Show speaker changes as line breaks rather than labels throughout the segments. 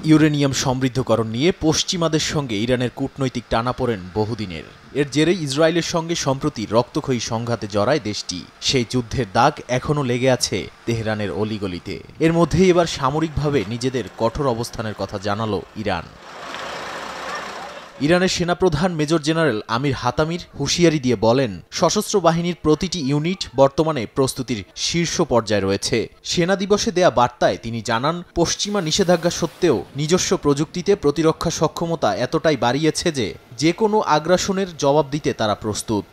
Uranium সমৃদ্ধকরণ নিয়ে পশ্চিমাদের সঙ্গে ইরানের কূটনৈতিক টানাপোড়েন বহুদিনের। এর জেরে ইসরায়েলের সঙ্গে সম্প্রতি রক্তক্ষয়ী সংঘাতে জড়ায় দেশটি। সেই যুদ্ধের দাগ এখনও লেগে আছে তেহরানের অলিগলিতে। এর মধ্যেই এবার সামরিকভাবে নিজেদের কঠোর অবস্থানের কথা জানালো ইরান। ইরানের সেনাপ্রধান মেজর জেনারেল আমির হাতামির হুঁশিয়ারি দিয়ে বলেন, সশস্ত্র বাহিনীর প্রতিটি ইউনিট বর্তমানে প্রস্তুতির শীর্ষ পর্যায়ে রয়েছে। সেনা দিবসে দেয়া বার্তায় তিনি জানান, পশ্চিমা নিষেধাজ্ঞা সত্ত্বেও নিজস্ব প্রযুক্তিতে প্রতিরক্ষা সক্ষমতা এতটাই বাড়িয়েছে যে কোনো আগ্রাসনের জবাব দিতে তারা প্রস্তুত।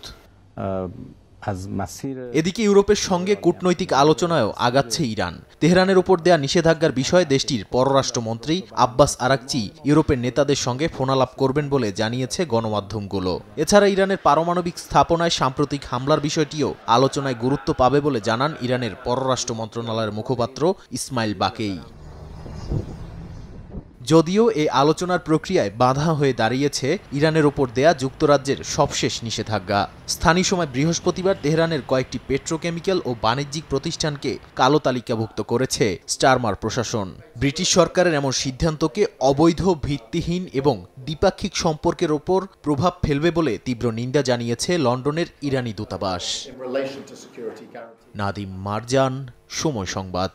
এদিকে ইউরোপের সঙ্গে কূটনৈতিক আলোচনায়ও আগাচ্ছে ইরান। তেহরানের উপর দেয়া নিষেধাজ্ঞার বিষয়ে দেশটির পররাষ্ট্রমন্ত্রী আব্বাস আরাকচি ইউরোপের নেতাদের সঙ্গে ফোনালাপ করবেন বলে জানিয়েছে গণমাধ্যমগুলো। এছাড়া ইরানের পারমাণবিক স্থাপনায় সাম্প্রতিক হামলার বিষয়টিও আলোচনায় গুরুত্ব পাবে বলে জানান ইরানের পররাষ্ট্র মন্ত্রণালয়ের মুখপাত্র ইসমাইল বাকেই। যদিও এই আলোচনার প্রক্রিয়ায় বাধা হয়ে দাঁড়িয়েছে ইরানের ওপর দেয়া যুক্তরাজ্যের সবশেষ নিষেধাজ্ঞা। স্থানীয় সময় বৃহস্পতিবার তেহরানের কয়েকটি পেট্রোকেমিক্যাল ও বাণিজ্যিক প্রতিষ্ঠানকে কালো তালিকাভুক্ত করেছে স্টারমার প্রশাসন। ব্রিটিশ সরকারের এমন সিদ্ধান্তকে অবৈধ, ভিত্তিহীন এবং দ্বিপাক্ষিক সম্পর্কের ওপর প্রভাব ফেলবে বলে তীব্র নিন্দা জানিয়েছে লন্ডনের ইরানি দূতাবাস। নাদিম মারজান, সময় সংবাদ।